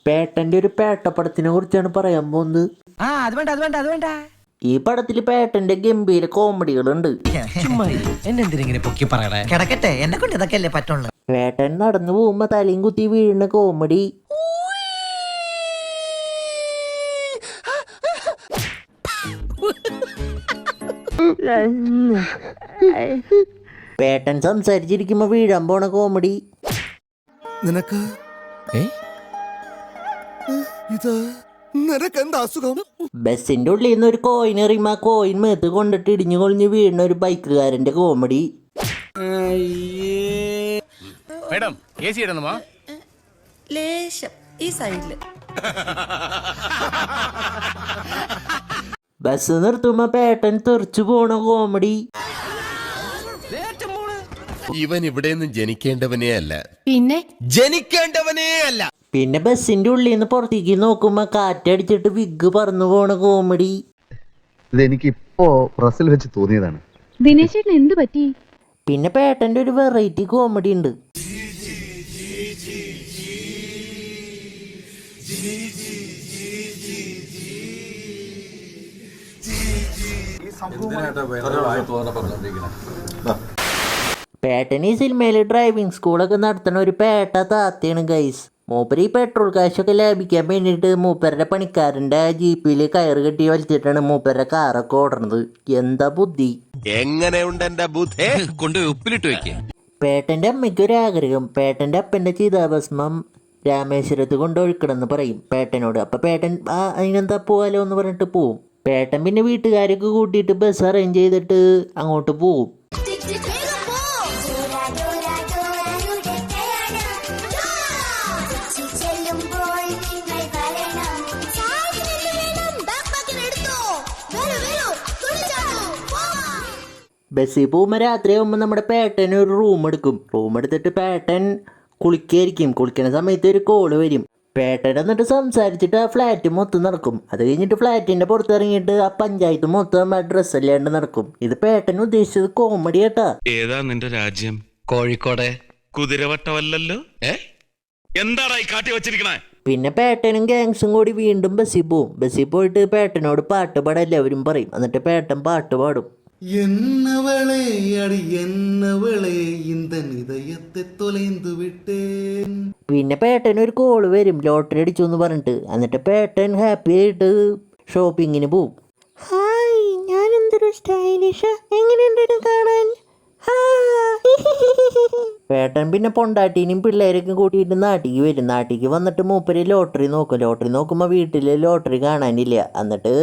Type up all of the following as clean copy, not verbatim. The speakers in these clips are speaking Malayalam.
പേട്ടന്റെ ഒരു പേട്ടപ്പടത്തിനെ കുറിച്ചാണ് പറയാൻ പോകുന്നത്. ഈ പടത്തിൽ പേട്ടന്റെ ഗംഭീര കോമഡികളുണ്ട്. പേട്ടൻ നടന്നു പോകുമ്പോ തലയും കുത്തി വീഴുന്ന കോമഡി, പേട്ടൻ സംസാരിച്ചിരിക്കുമ്പോ വീഴാൻ പോണ കോമഡി, നിനക്ക് നിനക്കെന്താ അസുഖം? ബസ്സിന്റെ ഉള്ളിൽ നിന്ന് ഒരു കോയിൻ എറിയുമ്പോ ആ കോയിൻ മേത്ത് കൊണ്ടിട്ട് ഇടിഞ്ഞു കൊളിഞ്ഞ് വീഴുന്ന ഒരു ബൈക്കുകാരന്റെ കോമഡി, ബസ് നിർത്തുമ്പോ പേട്ടൻ തെറിച്ചു പോണ കോമഡി. ഇവൻ ഇവിടെ നിന്ന് ജനിക്കേണ്ടവനേ അല്ല, പിന്നെ ജനിക്കേണ്ടവനേ അല്ല. പിന്നെ ബസ്സിന്റെ ഉള്ളിൽ നിന്ന് പുറത്തേക്ക് നോക്കുമ്പോ കാറ്റടിച്ചിട്ട് വിഗ് പറന്നു പോണ കോമഡി. ഇതെനിക്ക് ഇപ്പോ പ്രസിൽ വെച്ച് തോന്നിയതാണ്. ദിനേശേട്ടൻ എന്ത് പറ്റി? പിന്നെ പേട്ടന്റെ ഒരു വെറൈറ്റി കോമഡി ഉണ്ട്. പേട്ടൻ ഈ സിനിമയിൽ ഡ്രൈവിംഗ് സ്കൂളൊക്കെ നടത്തുന്ന ഒരു പേട്ട താത്തയാണ് ഗൈസ്. മൂപ്പര് ഈ പെട്രോൾ കാശൊക്കെ ലാഭിക്കാൻ വേണ്ടിയിട്ട് മൂപ്പരുടെ പണിക്കാരൻ്റെ ജീപ്പിൽ കയറ് കെട്ടി വലിച്ചിട്ടാണ് മൂപ്പരുടെ കാറൊക്കെ ഓടണത്. എന്താ ബുദ്ധി! എങ്ങനെയുണ്ട് എന്റെ ബുദ്ധി? കൊണ്ട് ഉപ്പിലിട്ട് വെക്ക. പേട്ടന്റെ അമ്മയ്ക്കൊരാഗ്രഹം, പേട്ടന്റെ അപ്പന്റെ ചിതാഭസ്മം രാമേശ്വരത്ത് കൊണ്ടൊഴുക്കണമെന്ന് പറയും പേട്ടനോട്. അപ്പൊ പേട്ടൻ അതിനെന്താ പോവാലോ എന്ന് പറഞ്ഞിട്ട് പോവും. പേട്ടൻ പിന്നെ വീട്ടുകാരൊക്കെ കൂട്ടിയിട്ട് ബസ് അറേഞ്ച് ചെയ്തിട്ട് അങ്ങോട്ട് പോവും. ബസ്സിൽ പോകുമ്പോൾ രാത്രിയാകുമ്പോൾ നമ്മുടെ പേട്ടന് ഒരു റൂം എടുക്കും. റൂം എടുത്തിട്ട് പേട്ടൻ കുളിക്കായിരിക്കും. കുളിക്കുന്ന സമയത്ത് ഒരു കോള് വരും. പേട്ടൻ എന്നിട്ട് സംസാരിച്ചിട്ട് ആ ഫ്ലാറ്റ് മൊത്തം നടക്കും. അത് കഴിഞ്ഞിട്ട് ഫ്ലാറ്റിൻ്റെ പുറത്തിറങ്ങിയിട്ട് ആ പഞ്ചായത്ത് മൊത്തം ആ ഡ്രസ്സ് അല്ലാണ്ട് നടക്കും. ഇത് പേട്ടൻ ഉദ്ദേശിച്ചത് കോമഡി കേട്ടാ. ഏതാ നിന്റെ രാജ്യം? കോഴിക്കോടെ കുതിരവട്ടമല്ലല്ലോ. എന്താടാ ഈ കാട്ടി വെച്ചിരിക്കണേ? പിന്നെ പേട്ടനും ഗാങ്സും കൂടി വീണ്ടും ബസ്സിൽ പോവും. ബസ്സിൽ പോയിട്ട് പേട്ടനോട് പാട്ട് പാടാൻ എല്ലാവരും പറയും. എന്നിട്ട് പേട്ടൻ പാട്ട് പാടും. എന്നവളെ അടി എന്നവളെ ഇന്ത നിതയത്തെ തൊലൈന്തു വിട്ടേൻ. പിന്നെ പേട്ടന് ഒരു കോള് വരും, ലോട്ടറി അടിച്ചു എന്ന് പറഞ്ഞിട്ട്. എന്നിട്ട് പേട്ടൻ ഹാപ്പി ആയിട്ട് ഷോപ്പിങ്ങിന് പോവും. ഹായ്, ഞാൻ എന്തൊരു സ്റ്റൈലിഷ്, എങ്ങനെയുണ്ട് കാണാൻ? പേട്ടൻ പിന്നെ പൊണ്ടാട്ടീനും പിള്ളേരൊക്കെ കൂട്ടിയിട്ട് നാട്ടിക്ക് വരും. നാട്ടിക്ക് വന്നിട്ട് മൂപ്പര് ലോട്ടറി നോക്കും. ലോട്ടറി നോക്കുമ്പോൾ വീട്ടിൽ ലോട്ടറി കാണാനില്ല. എന്നിട്ട്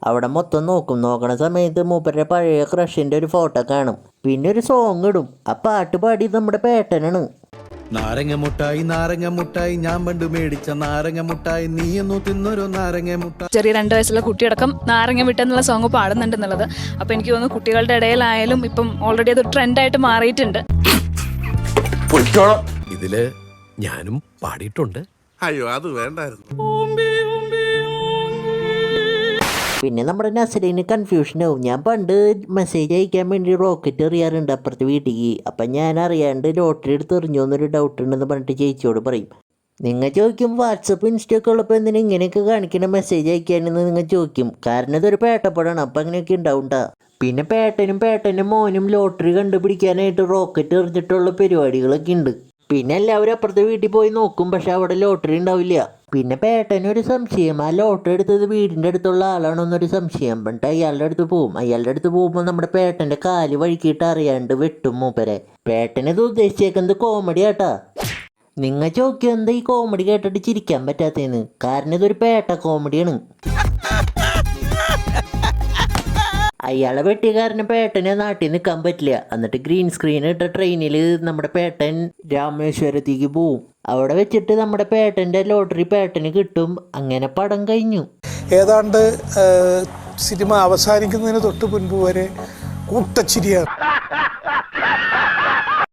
അവിടെ മൊത്തം നോക്കും. നോക്കണ സമയത്ത് മൂപ്പരുടെ പഴയ ക്രഷിൻ്റെ ഒരു ഫോട്ടോ കാണും. പിന്നെ ഒരു സോങ് ഇടും. ആ പാട്ട് പാടി നമ്മുടെ പേട്ടനാണ്. നാരങ്ങ മുട്ടായി നാരങ്ങ മുട്ടായി, ഞാൻ പണ്ട് മേടിച്ച നാരങ്ങ മുട്ടായി, നീയൊന്നു തിന്നൊരു നാരങ്ങ മുട്ടായി. ചെറിയ 2 വയസ്സുള്ള കുട്ടിയടക്കം നാരങ്ങ വിട്ടെന്നുള്ള സോങ് പാടുന്നുണ്ടെന്നുള്ളത്. അപ്പോൾ എനിക്ക് തോന്നുന്നു കുട്ടികളുടെ ഇടയിലായാലും ഇപ്പം ഓൾറെഡി അത് ട്രെൻഡായിട്ട് മാറിയിട്ടുണ്ട്. ഇതില് ഞാനും പാടിയിട്ടുണ്ട്. അയ്യോ, അത് വേണ്ടായിരുന്നു. പിന്നെ നമ്മുടെ നസരീന് കൺഫ്യൂഷനാവും. ഞാൻ പണ്ട് മെസ്സേജ് അയക്കാൻ വേണ്ടി റോക്കറ്റ് എറിയാറുണ്ട് അപ്പുറത്തെ വീട്ടിലേക്ക്. അപ്പം ഞാൻ അറിയാണ്ട് ലോട്ടറി എടുത്ത് എറിഞ്ഞോ എന്നൊരു ഡൗട്ട് ഉണ്ടെന്ന് പറഞ്ഞിട്ട് ചേച്ചിയോട് പറയും. നിങ്ങൾ ചോദിക്കും വാട്സപ്പ് ഇൻസ്റ്റൊക്കെ ഉള്ളപ്പോൾ എന്തിനാ ഇങ്ങനെയൊക്കെ കാണിക്കണ മെസ്സേജ് അയക്കാനെന്ന് നിങ്ങൾ ചോദിക്കും. കാരണം ഇതൊരു പേട്ടപ്പടാണ്, അപ്പം അങ്ങനെയൊക്കെ ഉണ്ടാവുണ്ടാ. പിന്നെ പേട്ടനും മോനും ലോട്ടറി കണ്ടുപിടിക്കാനായിട്ട് റോക്കറ്റ് എറിഞ്ഞിട്ടുള്ള പരിപാടികളൊക്കെ ഉണ്ട്. പിന്നെ എല്ലാവരും അപ്പുറത്തെ വീട്ടിൽ പോയി നോക്കും, പക്ഷെ അവിടെ ലോട്ടറി ഉണ്ടാവില്ല. പിന്നെ പേട്ടനൊരു സംശയം, ആ ലോട്ടറി എടുത്തത് വീടിൻ്റെ അടുത്തുള്ള ആളാണോ എന്നൊരു സംശയം. എന്നിട്ട് അയാളുടെ അടുത്ത് പോവും. അയാളുടെ അടുത്ത് പോകുമ്പോൾ നമ്മുടെ പേട്ടൻ്റെ കാല് വഴുക്കിയിട്ട് അറിയാണ്ട് വെട്ടും മൂപ്പരെ. പേട്ടനത് ഉദ്ദേശിച്ചേക്കുന്നത് കോമഡി ആട്ടാ. നിങ്ങൾ ചോദിക്കും എന്താ ഈ കോമഡി കേട്ടിട്ട് ചിരിക്കാൻ പറ്റാത്തതെന്ന്. കാരണം ഇതൊരു പേട്ട കോമഡിയാണ്. അയാളെ വെട്ടിയ കാരണം പേട്ടനെ നാട്ടിൽ നിൽക്കാൻ പറ്റില്ല. എന്നിട്ട് ഗ്രീൻ സ്ക്രീൻ ഇട്ട ട്രെയിനിൽ നമ്മുടെ പേട്ടൻ രാമേശ്വരത്തേക്ക് പോവും. അവിടെ വെച്ചിട്ട് നമ്മുടെ പേട്ടൻ്റെ ലോട്ടറി പേട്ടന് കിട്ടും. അങ്ങനെ പടം കഴിഞ്ഞു. ഏതാണ്ട് സിനിമ അവസാനിക്കുന്നതിന് തൊട്ട് മുൻപ് വരെ കൂട്ടച്ചിരിയാണ്.